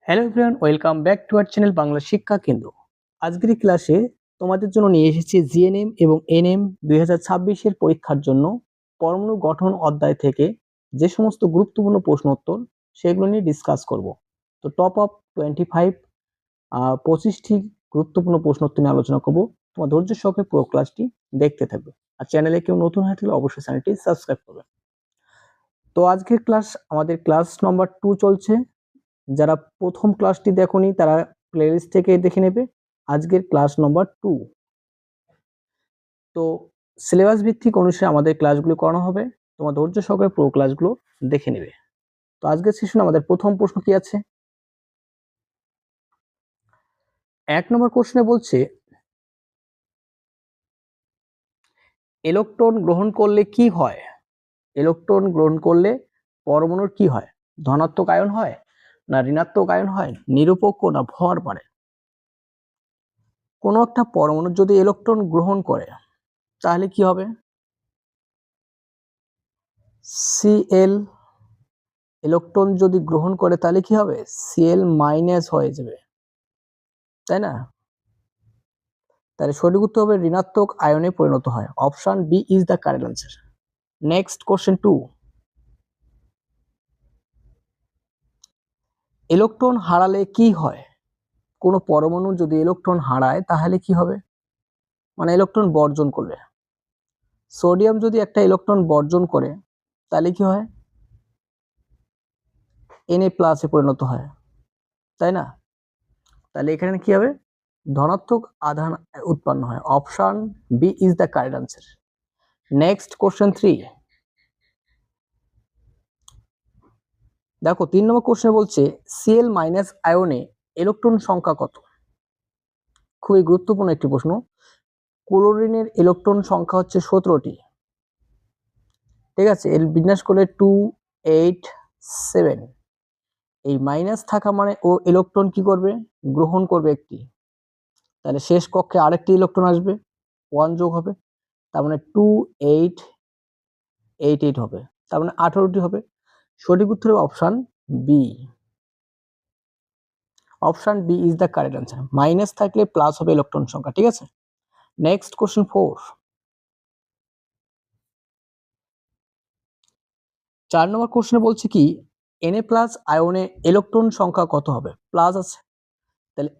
Hello everyone, welcome back to our channel Bangla শিক্ষা কেন্দ্র। আজকের এই ক্লাসে তোমাদের জন্য নিয়ে এসেছি জিএনএম এবং এনএম 2026 এর পরীক্ষার জন্য পরমাণু গঠন অধ্যায় থেকে যে সমস্ত গুরুত্বপূর্ণ প্রশ্ন উত্তর সেগুলো নিয়ে ডিসকাস করব। তো টপ আপ 25টি গুরুত্বপূর্ণ প্রশ্ন উত্তর নিয়ে আলোচনা করব। তোমার ধৈর্য সহকারে পুরো ক্লাসটি দেখতে থাকবে। আর চ্যানেলে কেউ নতুন হয়ে থাকলে অবশ্যই চ্যানেলটি সাবস্ক্রাইব করবে। তো আজকের ক্লাস আমাদের ক্লাস নাম্বার 2 চলছে। যারা প্রথম ক্লাসটি দেখোনি তারা প্লেলিস্ট থেকে দেখে নেবে। আজকের ক্লাস নম্বর 2। তো সিলেবাস ভিত্তিক অনুসারে আমাদের ক্লাসগুলো করানো হবে। তোমার ধৈর্য সহকারে পুরো ক্লাসগুলো দেখে নেবে। তো আজকের সেশনে আমাদের প্রথম প্রশ্ন কি আছে? 1 নম্বর কোশ্চেনে বলছে ইলেকট্রন গ্রহণ করলে কি হয়? ইলেকট্রন গ্রহণ করলে পরমাণুর কি হয়? ধনাত্মক আয়ন হয়, না ঋণাত্মক আয়ন হয়, নিরপেক্ষ না ভর বাড়ে? কোনো একটা পরমাণু যদি ইলেকট্রন গ্রহণ করে তাহলে কি হবে? Cl ইলেকট্রন যদি গ্রহণ করে তাহলে কি হবে? Cl মাইনাস হয়ে যাবে, তাই না? তাহলে সঠিক উত্তর হবে ঋণাত্মক আয়নে পরিণত হয়। Option B is the correct answer. Next question 2। Electron হারালে কি হয়? কোনো পরমাণু যদি ইলেকট্রন হারায় তাহলে কি হবে? মানে ইলেকট্রন বর্জন করলে। সোডিয়াম যদি একটা ইলেকট্রন বর্জন করে তাহলে কি হয়? Na প্লাসে পরিণত হয়, তাই না? তাহলে এখানে কি হবে? ধনাত্মক আধান উৎপন্ন হয়। Option B is the correct answer. Next question 3। দেখো 3 নম্বর কোশ্চেন বলছে Cl মাইনাস আয়নে ইলেকট্রন সংখ্যা কত? খুবই গুরুত্বপূর্ণ একটি প্রশ্ন। ক্লোরিনের ইলেকট্রন সংখ্যা হচ্ছে 17টি, ঠিক আছে? এর বিন্যাস করলে 2 8 7। এই মাইনাস থাকা মানে ও ইলেকট্রন কি করবে? গ্রহণ করবে একটি। তাহলে শেষ কক্ষে আরেকটি ইলেকট্রন আসবে, 1 যোগ হবে, তার মানে 2 8 8 8 হবে, তার মানে 18টি হবে। সঠিক উত্তর হবে option B. Option B is the correct answer. Minus থাকলে প্লাস হবে ইলেকট্রন সংখ্যা, ঠিক আছে? Next question 4। 4 নম্বর কোশ্চেনে বলছে কি Na প্লাস আয়নে ইলেকট্রন সংখ্যা কত হবে? প্লাস আছে, তাহলে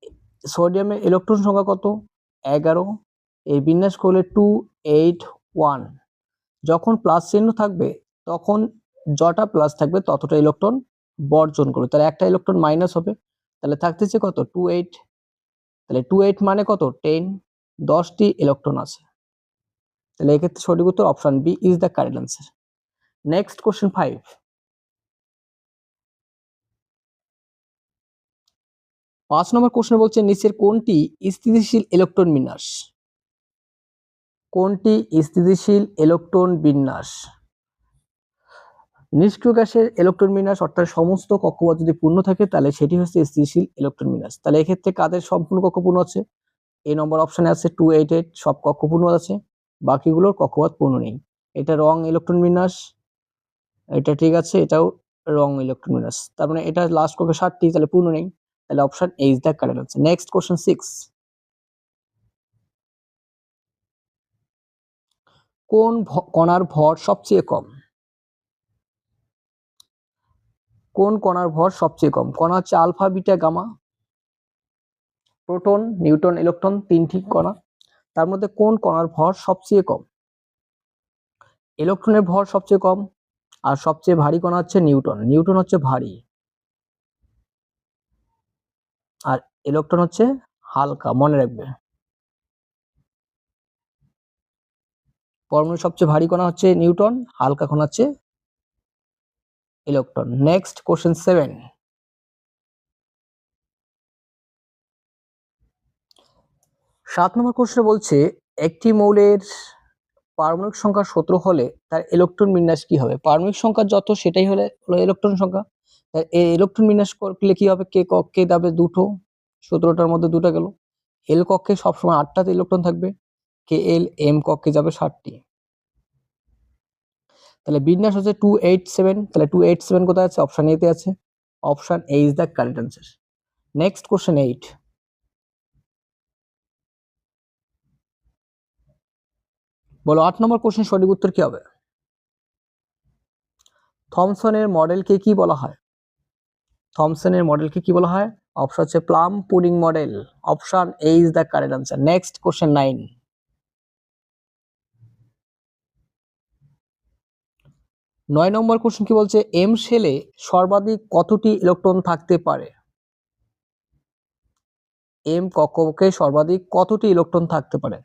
সোডিয়ামের ইলেকট্রন সংখ্যা কত? 11। এই বিন্যাস করলে 2 8 1। যখন প্লাস চিহ্ন থাকবে তখন যটা প্লাস থাকবে ততটা ইলেকট্রন বর্জন করবে, তাহলে একটা ইলেকট্রন মাইনাস হবে, তাহলে থাকতেছে কত? 2 8। তাহলে 2 8 মানে কত? 10, 10টি ইলেকট্রন আছে। তাহলে এক্ষেত্রে সঠিক উত্তর option B is the correct answer. Next question 5। 5 নম্বর কোশ্চেনে বলছে নিচের কোনটি স্থিতিশীল ইলেকট্রন বিন্যাস? কোনটি স্থিতিশীল ইলেকট্রন বিন্যাস? নিষ্ক্রিয় গ্যাসের ইলেকট্রন বিন্যাস, অর্থাৎ সমস্ত কক্ষপথ যদি পূর্ণ থাকে তাহলে সেটি হচ্ছে স্থিতিশীল ইলেকট্রন বিন্যাস। তাহলে এক্ষেত্রে কাদের সম্পূর্ণ কক্ষ পূর্ণ আছে? এই নম্বর অপশনে আছে 288, সব কক্ষ পূর্ণ আছে, বাকিগুলোর কক্ষপথ পূর্ণ নেই। এটা রং ইলেকট্রন বিন্যাস, এটা ঠিক আছে, এটাও রং ইলেকট্রন বিন্যাস, তার মানে এটা লাস্ট কক্ষ 7টি, তাহলে পূর্ণ নেই। তাহলে option A is the correct answer. Next question 6। কোন কণার ভর সবচেয়ে কম? কোন কণার ভর সবচেয়ে কম? কণা হচ্ছে alpha, beta, gamma, proton, neutron, electron, 3টি কণা। তার মধ্যে কোন কণার ভর সবচেয়ে কম? ইলেকট্রনের ভর সবচেয়ে কম, আর সবচেয়ে ভারী কণা হচ্ছে নিউট্রন। নিউট্রন হচ্ছে ভারী আর ইলেকট্রন হচ্ছে হালকা, মনে রাখবে। পরমাণুর সবচেয়ে ভারী কণা হচ্ছে নিউট্রন, হালকা কণা হচ্ছে ইলেকট্রন। Next question 7। 7 নম্বর কোশ্চেন বলছে একটি মৌলের পারমাণবিক সংখ্যা 17 হলে তার ইলেকট্রন বিন্যাস কি হবে? পারমাণবিক সংখ্যা যত সেটাই হলো ইলেকট্রন সংখ্যা। এই ইলেকট্রন বিন্যাস করলে কি হবে? কে কক্ষে যাবে দুটো, 17টার মধ্যে দুটো গেল। এল কক্ষে সবসময় 8টাতে ইলেকট্রন থাকবে, কে এল এম কক্ষে যাবে 7টি। তাহলে বিন্যাস হচ্ছে 287। তাহলে 287 কোথায় আছে? অপশন এ তে আছে। Option A is the correct answer. Next question 8, বলো 8 নম্বর কোশ্চেন সঠিক উত্তর কি হবে? থমসনের মডেলকে কি বলা হয়? থমসনের মডেলকে কি বলা হয়? অপশন হচ্ছে plum pudding model. Option A is the correct answer. Next question 9, 9 number question কি বলছে? এম শেলে সর্বাধিক কতটি ইলেকট্রন থাকতে পারে? এম কক্ষপথে সর্বাধিক কতটি ইলেকট্রন থাকতে পারে?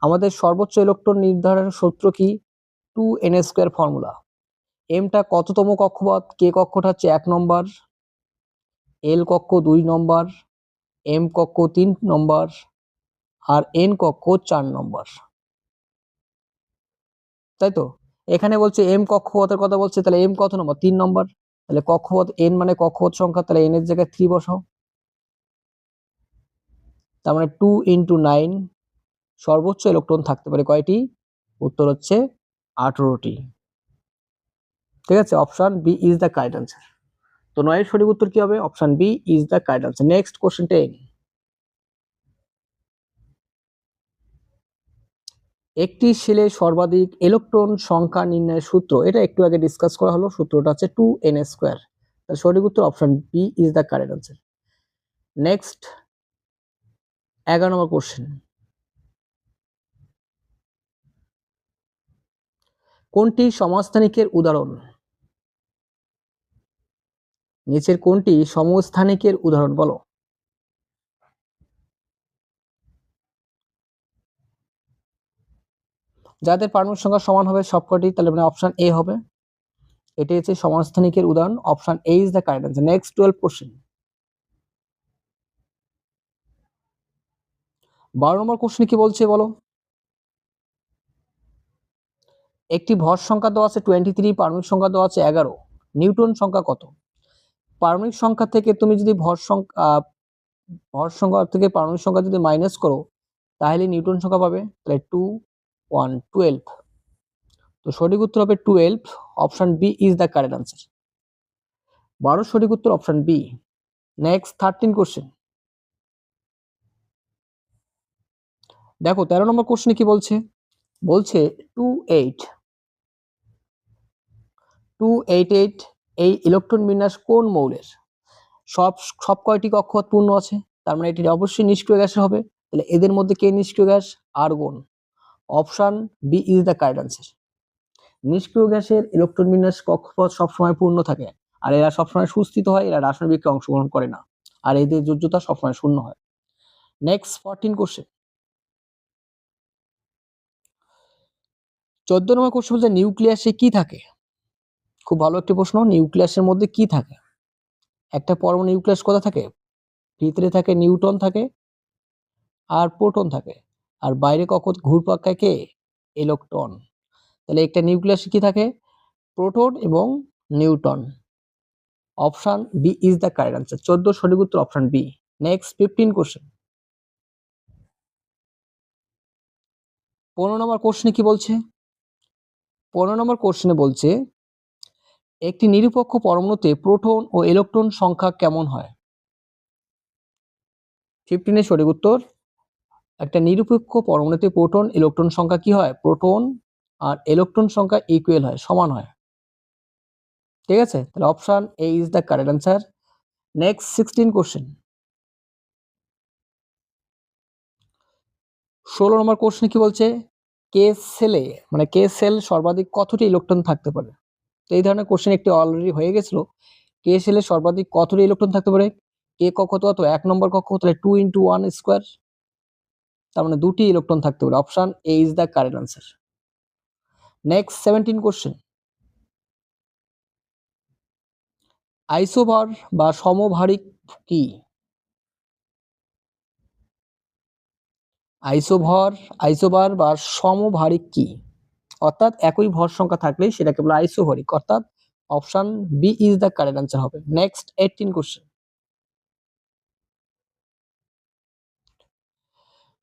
আমাদের সর্বোচ্চ ইলেকট্রন নির্ধারণের সূত্র কি? 2n² formula. এমটা কততম কক্ষপথ? কে কক্ষটা হচ্ছে 1 নম্বর, এল কক্ষ 2 নম্বর, এম কক্ষ 3 নম্বর, আর এন কক্ষ 4 নম্বর, তাই তো? এখানে বলছে এম কক্ষপথের কথা বলছে, তাহলে এম কত নম্বর? 3 নম্বর। তাহলে কক্ষপথ এন মানে কক্ষপথ সংখ্যা, তাহলে এন এর জায়গায় 3 বসাও। তার মানে 2 × 9 সর্বোচ্চ ইলেকট্রন থাকতে পারে কয়টি? উত্তর হচ্ছে 18টি। ঠিক আছে, option B is the correct answer. তো 9 এর সঠিক উত্তর কি হবে? Option B is the correct answer. Next question 10, একটি শেলে সর্বাধিক ইলেকট্রন সংখ্যা নির্ণয়ের সূত্র, এটা একটু আগে ডিসকাস করা হলো, সূত্রটা হচ্ছে 2n²। তাহলে সঠিক উত্তর option B is the correct answer. Next 11 number question, কোনটি সমস্থানিকের উদাহরণ? নিচের কোনটি সমস্থানিকের উদাহরণ বলো? যাদের পারমাণবিক সংখ্যা সমান হবে সবকটি, তাহলে মানে অপশন এ হবে। এটি হচ্ছে সমস্থানিকের উদাহরণ। Option A is the correct answer. Next 12 question, 12 number question কি বলছে বলো? একটি ভর সংখ্যা দেওয়া আছে 23, পারমাণবিক সংখ্যা দেওয়া আছে 11, নিউটন সংখ্যা কত? পারমাণবিক সংখ্যা থেকে তুমি যদি ভর সংখ্যা থেকে পারমাণবিক সংখ্যা যদি মাইনাস করো, তাহলে নিউটন সংখ্যা পাবে। তাহলে 2 1 12। তো সঠিক উত্তর হবে 12। Option B is the correct answer. 12 সঠিক উত্তর অপশন বি। নেক্সট 13 কোশ্চেন, দেখো 13 নম্বর কোশ্চেনে কি বলছে? বলছে 288 এই ইলেকট্রন বিন্যাস কোন মৌলের? সব কয়টি কক্ষপথ পূর্ণ আছে, তার মানে এটি অবশ্যই নিষ্ক্রিয় গ্যাসের হবে। তাহলে এদের মধ্যে কে নিষ্ক্রিয় gas? Argon. Option B is the correct answer. নিষ্ক্রিয় গ্যাসের ইলেকট্রন বিন্যাস কক্ষপথ সবসময় পূর্ণ থাকে, আর এরা সবসময় সুস্থিত হয়, এরা রাসায়নিক বিক্রিয়ায় অংশগ্রহণ করে না, আর এদের যোজ্যতা সবসময় শূন্য হয়। নেক্সট 14 কোশ্চেন, 14 নম্বর কোশ্চেন বলছে নিউক্লিয়াসে কি থাকে? খুব ভালো একটি প্রশ্ন। নিউক্লিয়াসের মধ্যে কি থাকে? একটা পরমাণু নিউক্লিয়াস কোথায় থাকে? ভিতরে থাকে নিউট্রন থাকে আর প্রোটন থাকে, আর বাইরে কক্ষপথ ঘুরপাক খায় কে? ইলেকট্রন। তাহলে একটা নিউক্লিয়াসে কি থাকে? প্রোটন এবং neutron. Option B is the correct answer. 14 সঠিক উত্তর অপশন বি। নেক্সট 15 কোশ্চেন, 15 নম্বর কোশ্চেনে কি বলছে? 15 নম্বর কোশ্চেনে বলছে একটি নিরপেক্ষ পরমাণুতে প্রোটন ও ইলেকট্রন সংখ্যা কেমন হয়? 15 এর সঠিক উত্তর, একটা নিরপেক্ষ পরমাণুতে প্রোটন ইলেকট্রন সংখ্যা কি হয়? প্রোটন আর ইলেকট্রন সংখ্যা ইকুয়াল হয়, সমান হয়। ঠিক আছে, তাহলে option A is the correct answer. Next 16 question, 16 number question কি বলছে? কে সেলে মানে কে সেল সর্বাধিক কতটি ইলেকট্রন থাকতে পারে? তো এই ধরনের কোশ্চেন একটি অলরেডি হয়ে গেছিল। কে সেলে সর্বাধিক কতটি ইলেকট্রন থাকতে পারে? কে কক্ষ কত? 1 নম্বর কক্ষ, তাহলে 2 × 1², তার মানে 2টি ইলেকট্রন থাকতে পারে। Option A is the correct answer. Next 17 question, isobar বা সমভারিক কি? আইসোবার বা সমভারিক কি? অর্থাৎ একই ভর সংখ্যা থাকলে সেটাকে বলে আইসোভারিক, অর্থাৎ option B is the correct answer হবে। নেক্সট 18 কোশ্চেন,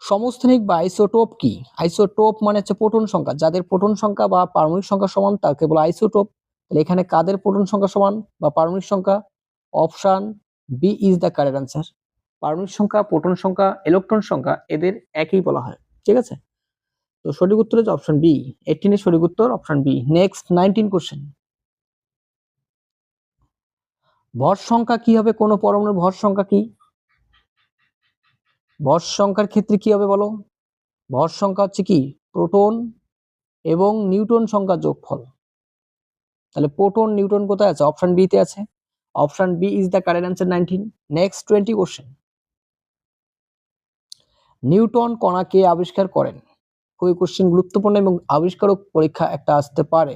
সমস্থানিক বা আইসোটোপ কি? আইসোটোপ মানে হচ্ছে প্রোটন সংখ্যা, যাদের প্রোটন সংখ্যা বা পারমাণবিক সংখ্যা সমান তাকে বলে আইসোটোপ। তাহলে এখানে কাদের প্রোটন সংখ্যা সমান বা পারমাণবিক সংখ্যা? Option B is the correct answer. পারমাণবিক সংখ্যা, প্রোটন সংখ্যা, ইলেকট্রন সংখ্যা এদের একই বলা হয়, ঠিক আছে। তো সঠিক উত্তর হচ্ছে অপশন বি। 18 এর সঠিক উত্তর অপশন বি। Next 19 question. ভর সংখ্যা কি হবে? কোন পরমাণুর ভর সংখ্যা কি? ভর সংখ্যার ক্ষেত্রে কি হবে বলো? ভর সংখ্যা হচ্ছে কি? প্রোটন এবং নিউট্রন সংখ্যার যোগফল। তাহলে প্রোটন নিউট্রন কোথায় আছে? অপশন বি তে আছে। Option B is the correct answer 19। Next 20 question. Newton কণাকে আবিষ্কার করেন? খুবই কোশ্চেন গুরুত্বপূর্ণ এবং আবিষ্কারক পরীক্ষা একটা আসতে পারে,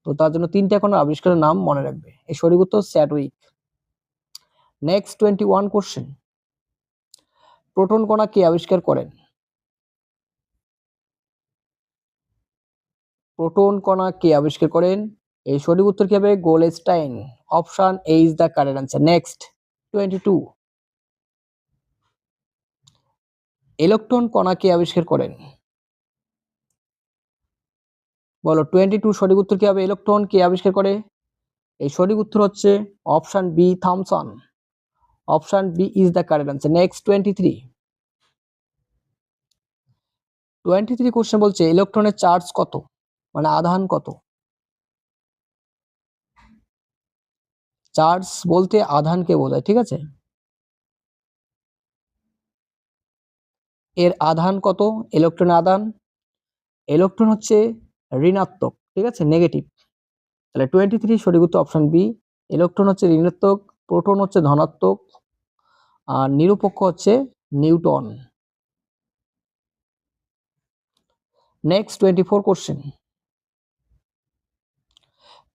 তো তার জন্য 3টা কণার আবিষ্কারের নাম মনে রাখবে। এই সঠিক উত্তর চ্যাডউইক। Next 21 question. প্রোটন কণা কে আবিষ্কার করেন? প্রোটন কণা কে আবিষ্কার করেন? এই সঠিক উত্তর কি হবে? Goldstein. Option A is the correct answer. Next 22। Electron কণা কে আবিষ্কার করেন? বলো 22 সঠিক উত্তর কি হবে? ইলেকট্রন কে আবিষ্কার করে? এই সঠিক উত্তর হচ্ছে option B, Thomson. Option B is the correct answer. Next 23 question বলছে ইলেকট্রনের চার্জ কত, মানে আধান কত? চার্জ বলতে আধানকে বোঝায়, ঠিক আছে। এর আধান কত? ইলেকট্রনের আধান, ইলেকট্রন হচ্ছে ঋণাত্মক, ঠিক আছে, নেগেটিভ। তাহলে 23 সঠিক উত্তর অপশন বি। ইলেকট্রন হচ্ছে ঋণাত্মক, প্রোটন হচ্ছে ধনাত্মক, আর নিরপেক্ষ হচ্ছে নিউটন। Next 24 question.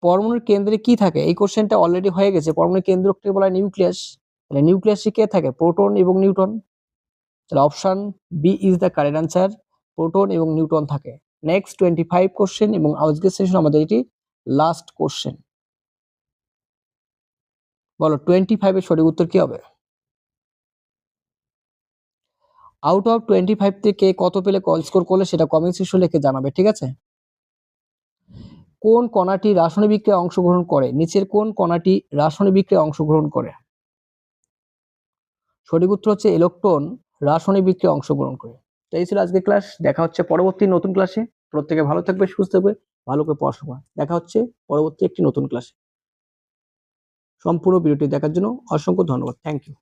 পরমাণুর কেন্দ্রে কি থাকে? এই কোশ্চেনটা অলরেডি হয়ে গেছে। পরমাণুর কেন্দ্রকে বলা হয় নিউক্লিয়াস। তাহলে নিউক্লিয়াসে কে থাকে? প্রোটন এবং নিউট্রন। তাহলে option B is the correct answer. Proton এবং নিউট্রন থাকে। নেক্সট 25 কোশ্চেন এবং আজকের সেশন আমাদের এটি লাস্ট কোশ্চেন। বলো 25 এর সঠিক উত্তর কি হবে? আউট অফ 25 থেকে কত পেলে কল স্কোর করলে সেটা কমেন্ট সেকশন লিখে জানাবে, ঠিক আছে। কোন কণাটি রাসায়নিক বিক্রিয়ায় অংশগ্রহণ করে? নিচের কোন কণাটি রাসায়নিক বিক্রিয়ায় অংশগ্রহণ করে? সঠিক উত্তর হচ্ছে ইলেকট্রন রাসায়নিক বিক্রিয়ায় অংশগ্রহণ করে। তো এই ছিল আজকের ক্লাস। দেখা হচ্ছে পরবর্তী নতুন ক্লাসে। প্রত্যেকে ভালো থাকবে, সুস্থ থাকবে, ভালো করে পড়াশোনা। দেখা হচ্ছে পরবর্তী একটি নতুন ক্লাসে। সম্পূর্ণ ভিডিওটি দেখার জন্য অসংখ্য ধন্যবাদ। Thank you.